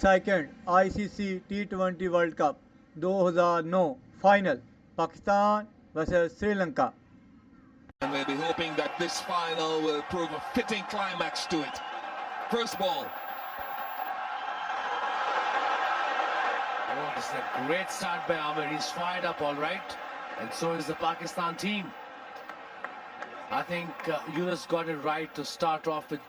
Second ICC T20 world cup 2009 final Pakistan versus Sri Lanka. And we'll be hoping that this final will prove a fitting climax to it. First ball. Oh, this is a great start by Amir. He's fired up all right. And so is the Pakistan team. I think Yunus got it right to start off with.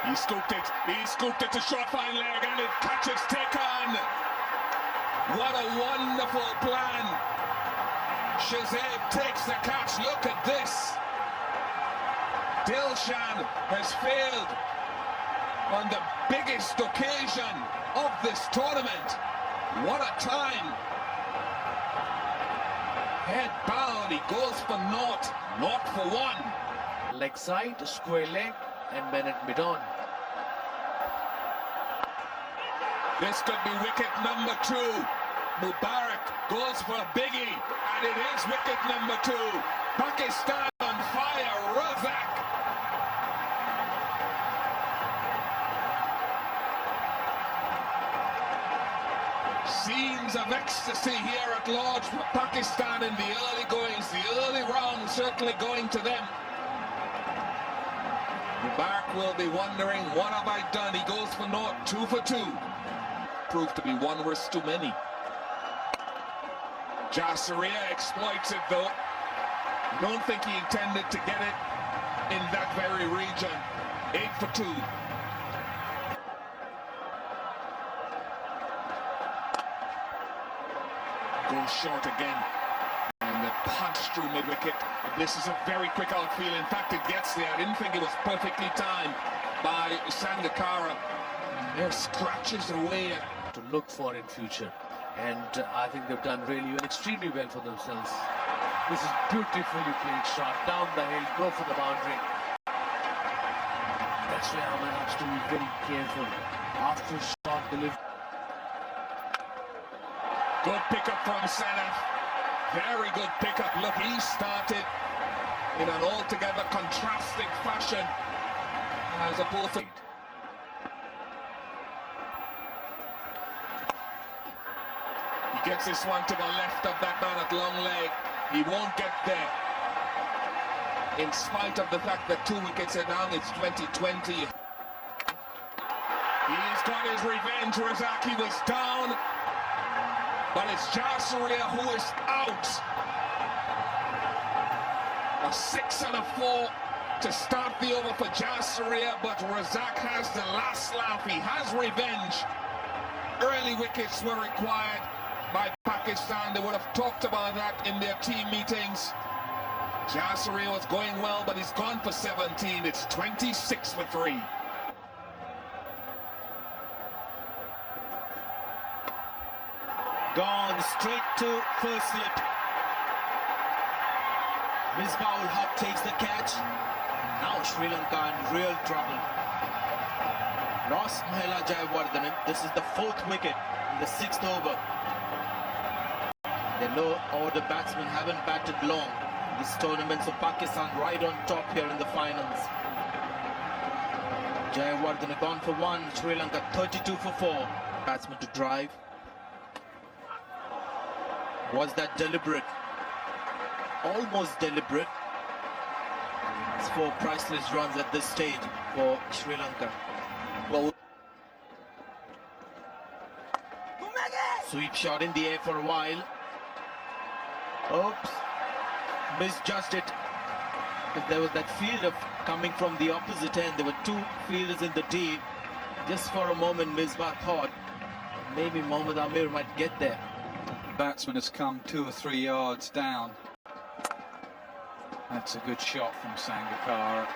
He scooped it to short fine leg and it catches taken. What a wonderful plan. Shazib takes the catch. Look at this. Dilshan has failed on the biggest occasion of this tournament. What a time. Head bowed, he goes for naught, not for one. Leg side, square leg, and Bennett mid-on. This could be wicket number 2. Mubarak goes for a biggie, and it is wicket number 2. Pakistan on fire, Razak. Scenes of ecstasy here at Lord's for Pakistan in the early goings, the early round certainly going to them. Mubarak will be wondering, what have I done? He goes for naught, 2 for 2. Proved to be one risk too many. Jasseria exploits it though. Don't think he intended to get it in that very region. 8 for 2. Goes short again. And the punch through mid-wicket. This is a very quick outfield. In fact, it gets there. I didn't think it was perfectly timed by Sangakkara. There scratches away. To look for in future. And I think they've done really extremely well for themselves. This is beautifully played shot. Down the hill, go for the boundary. That's where Amir has to be very careful. After shot delivery. Good pickup from Sanaf. Very good pickup. Look, he started in an altogether contrasting fashion as opposed to... He gets this one to the left of that man at long leg. He won't get there. In spite of the fact that 2 wickets are down, it's 2020. He's got his revenge. Razaki was down. But it's Jasseria who is out. A 6 and a 4 to start the over for Jasseria, but Razak has the last laugh. He has revenge. Early wickets were required by Pakistan. They would have talked about that in their team meetings. Jasseria was going well, but he's gone for 17. It's 26 for 3. Gone straight to first slip. Misbah-ul Haq takes the catch. Now Sri Lanka in real trouble. Lost Mahela Jayawardene. This is the 4th wicket in the 6th over. The low order batsmen haven't batted long in this tournament, so Pakistan right on top here in the finals. Jayawardene gone for 1. Sri Lanka 32 for 4. Batsman to drive. Was that deliberate? Almost deliberate. It's 4 priceless runs at this stage for Sri Lanka. Well, sweep shot in the air for a while. Oops, misjudged it. If there was that fielder coming from the opposite end, there were 2 fielders in the deep. Just for a moment, Misbah thought maybe Mohammad Amir might get there. Batsman has come 2 or 3 yards down. That's a good shot from Sangakkara.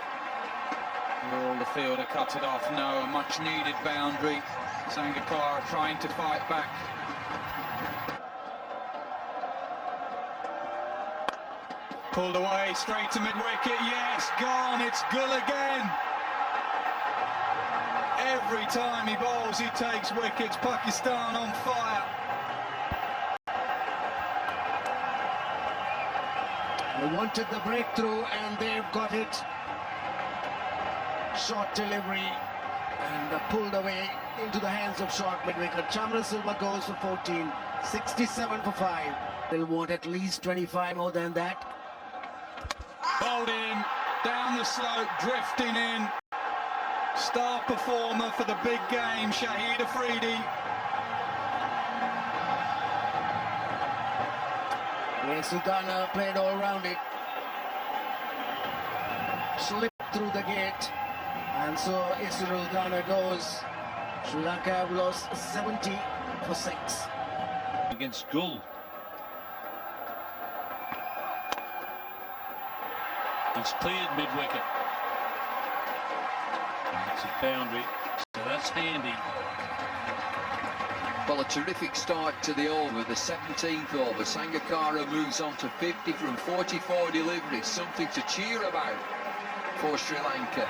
Will the fielder cut it off? No, a much needed boundary. Sangakkara trying to fight back. Pulled away, straight to mid-wicket. Yes, gone. It's Gul again. Every time he bowls, he takes wickets. Pakistan on fire. They wanted the breakthrough and they've got it. short delivery and pulled away into the hands of short mid-wicket. Chamra Silva goes for 14, 67 for 5. They'll want at least 25 more than that. Bowled in, down the slope, drifting in. Star performer for the big game, Shahid Afridi. Sultana played all round it. Slipped through the gate. And so Sultana goes. Sri Lanka have lost 70 for 6. Against Gull. He's cleared mid-wicket. It's a boundary, so that's handy. Well, a terrific start to the over, the 17th over. Sangakkara moves on to 50 from 44 deliveries, something to cheer about for Sri Lanka.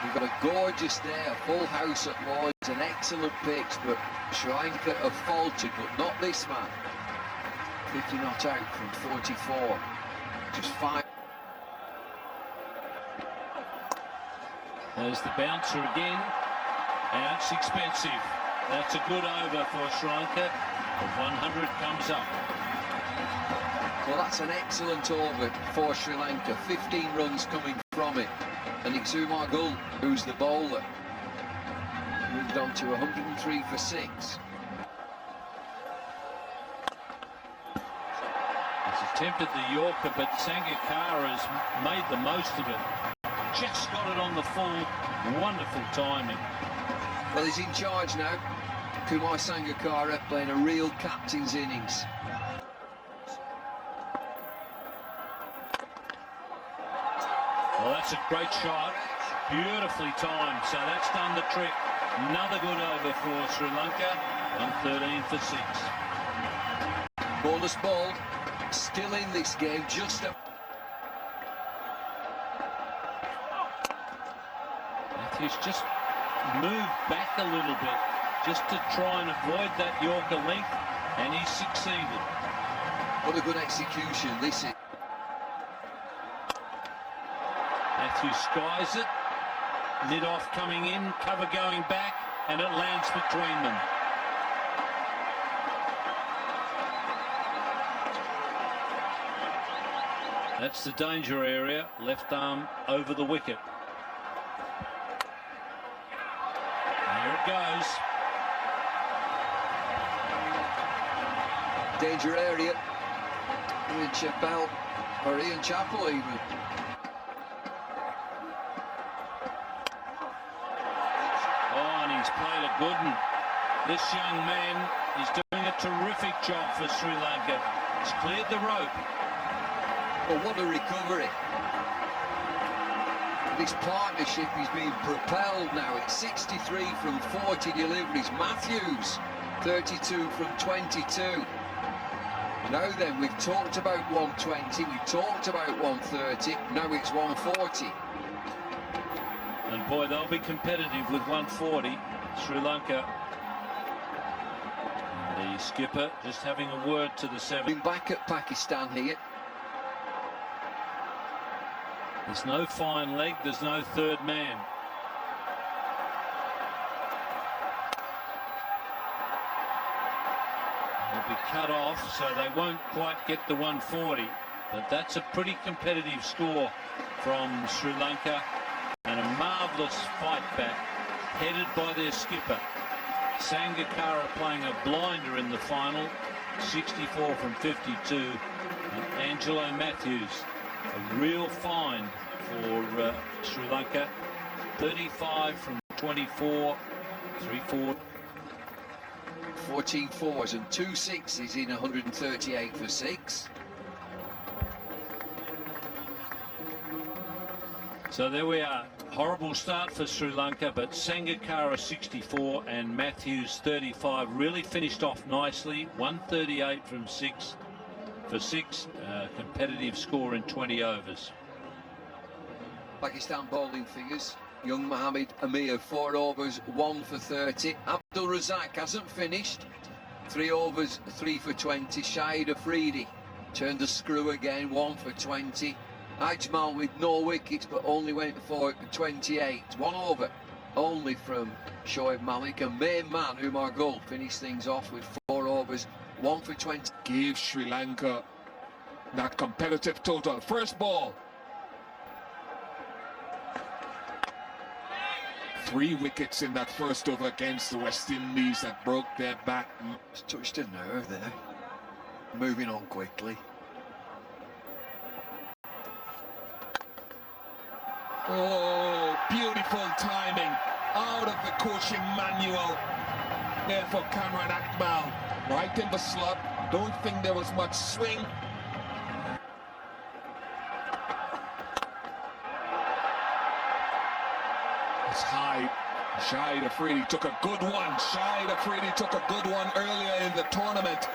We've got a gorgeous day, a full house at Lord's, an excellent pitch, but Sri Lanka have faltered, but not this man. 50 not out from 44, just 5. There's the bouncer again, and it's expensive. That's a good over for Sri Lanka. The 100 comes up. Well, that's an excellent over for Sri Lanka. 15 runs coming from it. And it's Umar Gull who's the bowler. Moved on to 103 for 6. He's attempted the Yorker, but Sangakkara has made the most of it. Just got it on the full. Wonderful timing. Well, he's in charge now. Kumar Sangakkara playing a real captain's innings. Well, that's a great shot. Beautifully timed. So that's done the trick. Another good over for Sri Lanka. 113 for 6. Bonus ball. Still in this game. Just a... Matthews just moved back a little bit just to try and avoid that Yorker length, and he succeeded. What a good execution this is. Matthews skies it, mid-off coming in, cover going back, and it lands between them. That's the danger area, left arm over the wicket. There it goes. Danger area. Ian Chappell, or Ian Chappell even. Oh, and he's played a good one. This young man is doing a terrific job for Sri Lanka. He's cleared the rope. Well, what a recovery. This partnership is being propelled now. It's 63 from 40 deliveries. Matthews, 32 from 22. Now then, we've talked about 120, we've talked about 130, now it's 140. And boy, they'll be competitive with 140, Sri Lanka. And the skipper just having a word to the 7. Been back at Pakistan here. There's no fine leg, there's no third man. They'll be cut off, so they won't quite get the 140. But that's a pretty competitive score from Sri Lanka, and a marvellous fight back, headed by their skipper. Sangakkara playing a blinder in the final, 64 from 52. And Angelo Matthews, a real find for Sri Lanka, 35 from 24, 3-4. 14 fours and 2 sixes in 138 for 6. So there we are. Horrible start for Sri Lanka, but Sangakkara 64 and Matthews 35 really finished off nicely. 138 from 6 for 6. Competitive score in 20 overs. Pakistan bowling figures. Young Mohammed Amir, 4 overs, 1 for 30. Abdul Razak hasn't finished. 3 overs, 3 for 20. Shahid Afridi turned the screw again, 1 for 20. Ajmal with no wickets, but only went for 28. 1 over, only from Shoaib Malik, a main man, Umar Gul, finished things off with 4 overs, 1 for 20. Give Sri Lanka that competitive total. First ball. 3 wickets in that first over against the West Indies that broke their back. Just touched a nerve there. Moving on quickly. Oh, beautiful timing out of the coaching manual there for Cameron Akmal. Right in the slot. Don't think there was much swing. It's high. Shahid Afridi took a good one. Shahid Afridi took a good one earlier in the tournament.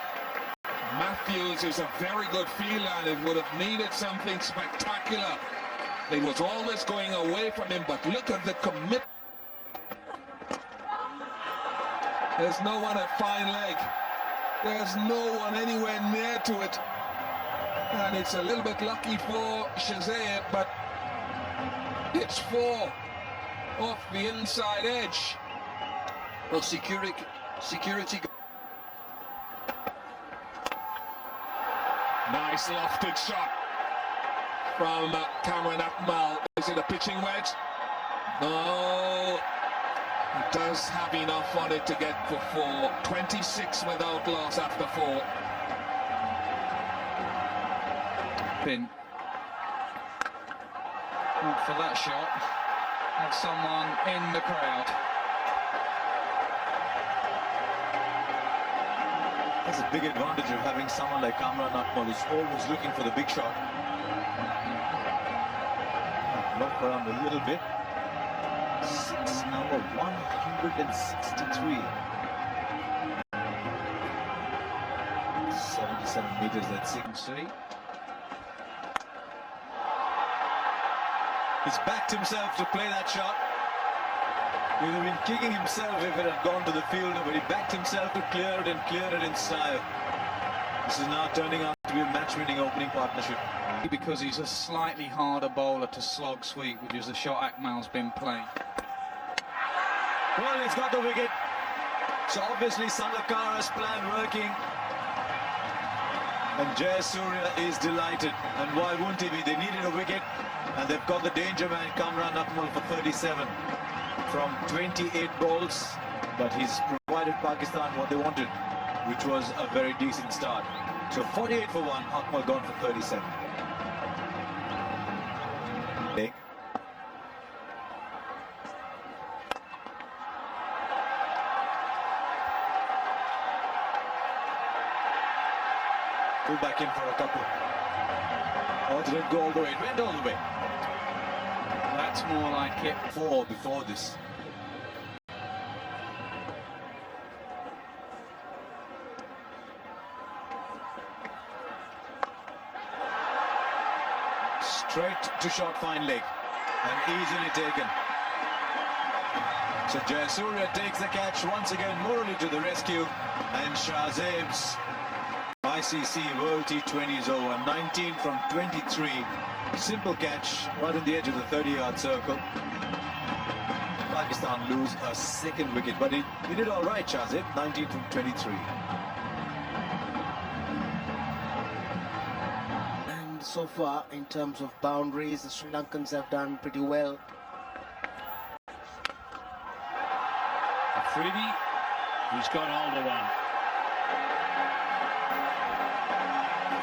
Matthews is a very good fielder and it would have needed something spectacular. It was always going away from him, but look at the commit. There's no one at fine leg. There's no one anywhere near to it. And it's a little bit lucky for Shazay, but it's 4 off the inside edge. Well, security. Nice lofted shot from Cameron Akmal. Is it a pitching wedge? No. He does have enough on it to get for 4. 26 without loss after 4. Pin. For that shot, have someone in the crowd. That's a big advantage of having someone like Kamran Akmal who's always looking for the big shot. Knock around a little bit. 6 number 163. 77 meters, that's 6. He's backed himself to play that shot. He would have been kicking himself if it had gone to the fielder, but he backed himself to clear it and cleared it in style. This is now turning out to be a match-winning opening partnership. Because he's a slightly harder bowler to slog sweep, which is the shot Akmal's been playing. Well, he's got the wicket. So obviously Sangakkara's plan working. And Jayasuriya is delighted. And why wouldn't he be? They needed a wicket. And they've got the danger man, Kamran Akmal, for 37 from 28 balls. But he's provided Pakistan what they wanted, which was a very decent start. So 48 for 1, Akmal gone for 37. Big. Go back in for a couple. Or did it go all the way? It went all the way. That's more like it. 4 before this. Straight to short fine leg and easily taken. So Jayasuriya takes the catch once again. Murali to the rescue, and Shahzeb's ICC World T20 is over. 19 from 23. Simple catch right on the edge of the 30-yard circle. Pakistan lose a second wicket, but he did all right, Shahzeb. 19 from 23. And so far, in terms of boundaries, the Sri Lankans have done pretty well. Afridi, he's got hold of one.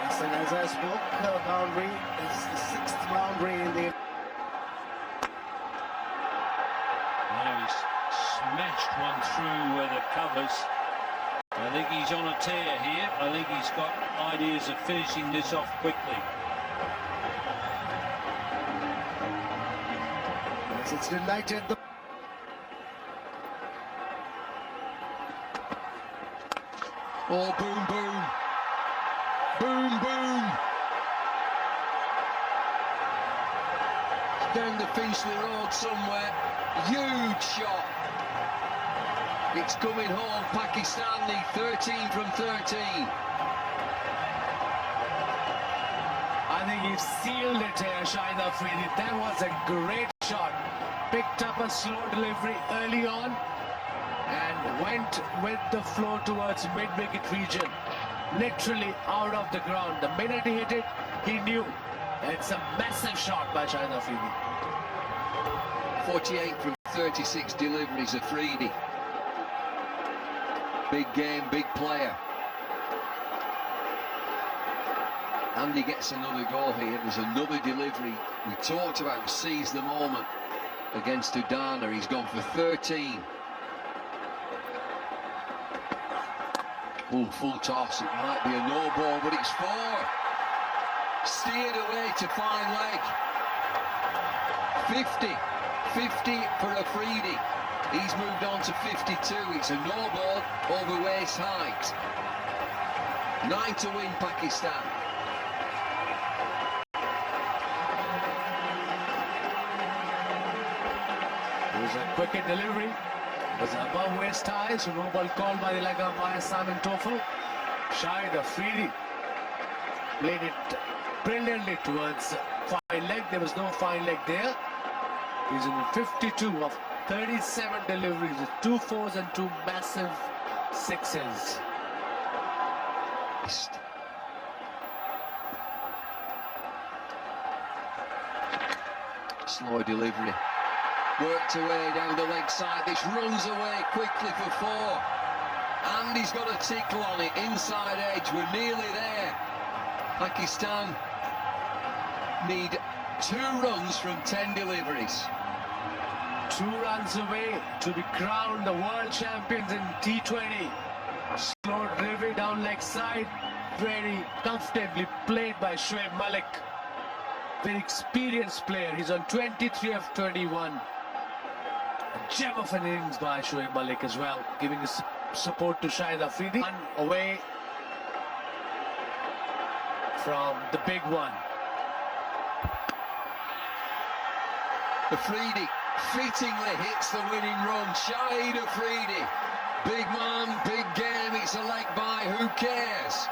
Yes, and as I spoke, boundary is the 6th boundary in the... Now he's smashed one through where the covers. I think he's on a tear here. I think he's got ideas of finishing this off quickly. Yes, it's delighted the... Oh, boom, boom. Boom, boom. Down the Finchley Road somewhere. Huge shot. It's coming home. Pakistani 13 from 13. I think he sealed it here, Shahid Afridi. That was a great shot. Picked up a slow delivery early on and went with the flow towards mid-wicket region. Literally out of the ground. The minute he hit it, he knew. It's a massive shot by Shahid Afridi. 48 from 36 deliveries, Afridi. Big game, big player. And he gets another goal here. There's another delivery. We talked about seize the moment against Udana. He's gone for 13. Oh, full toss. It might be a no ball, but it's 4. Steered away to fine leg. 50 for Afridi. He's moved on to 52. It's a no ball over waist height. 9 to win, Pakistan. It was a quicker delivery. It was above waist high, so no ball called by the leg umpire Simon Toffel. Shahid Afridi played it brilliantly towards fine leg. There was no fine leg there. He's in 52 of 37 deliveries with 2 4s and 2 massive 6s. Slow delivery. Worked away down the leg side. This runs away quickly for 4. And he's got a tickle on it. Inside edge. We're nearly there. Pakistan need 2 runs from 10 deliveries. 2 runs away to be crowned the world champions in T20. Slow delivery down leg side. Very comfortably played by Shoaib Malik. Very experienced player. He's on 23 of 21. A gem of an innings by Shoaib Malik as well, giving his support to Shahid Afridi. One away from the big one. Afridi fittingly hits the winning run. Shahid Afridi. Big man, big game. It's a leg by. Who cares?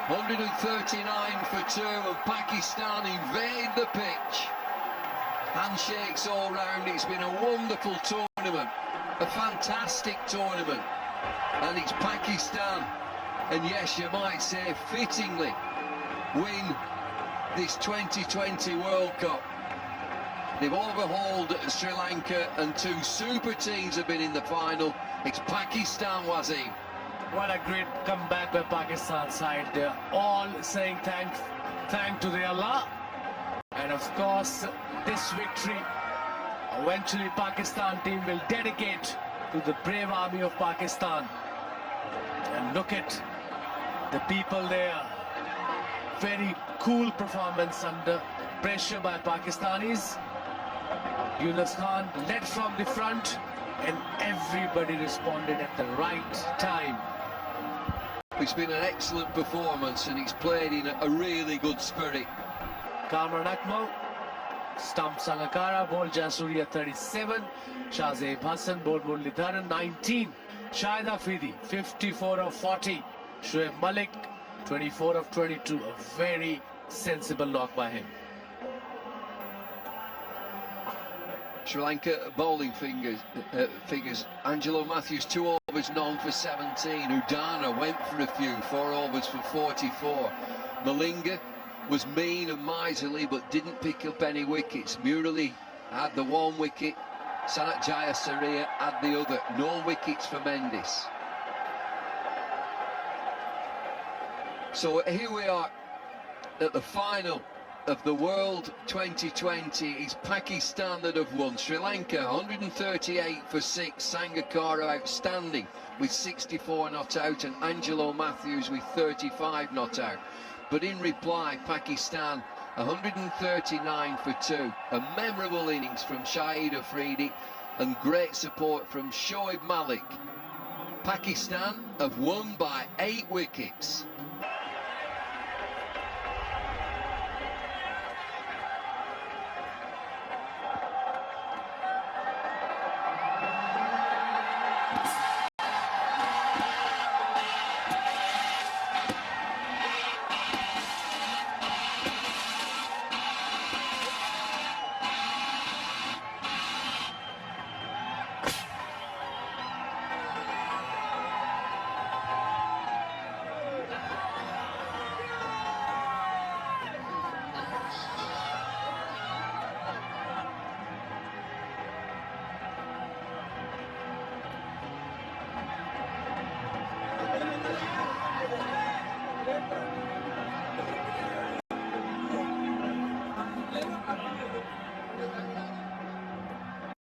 139 for 2, and Pakistan invade the pitch. Handshakes all round. It's been a wonderful tournament, a fantastic tournament, and it's Pakistan, and yes, you might say fittingly, win this 2020 World Cup. They've overhauled Sri Lanka, and 2 super teams have been in the final. It's Pakistan, Wasim. What a great comeback by Pakistan side. They're all saying thank to the Allah. And of course, this victory, eventually Pakistan team will dedicate to the brave army of Pakistan. And look at the people there. Very cool performance under pressure by Pakistanis. Yunus Khan led from the front, and everybody responded at the right time. It's been an excellent performance, and he's played in a really good spirit. Kamran Akmal, Stump Sangakkara, bowled Jayasuriya 37, Shahzaib Hassan, bowled Muralidharan 19, Shahid Afridi 54 of 40, Shoaib Malik 24 of 22, a very sensible knock by him. Sri Lanka bowling figures. Angelo Matthews 2 overs, none for 17. Udana went for a few, 4 overs for 44. Malinga was mean and miserly but didn't pick up any wickets. Murali had the 1 wicket. Sanat Jayasuriya had the other. No wickets for Mendes. So here we are at the final of the World 2020. It's Pakistan that have won. Sri Lanka 138 for 6. Sangakkara outstanding with 64 not out, and Angelo Matthews with 35 not out. But in reply, Pakistan 139 for 2. A memorable innings from Shahid Afridi and great support from Shoaib Malik. Pakistan have won by 8 wickets.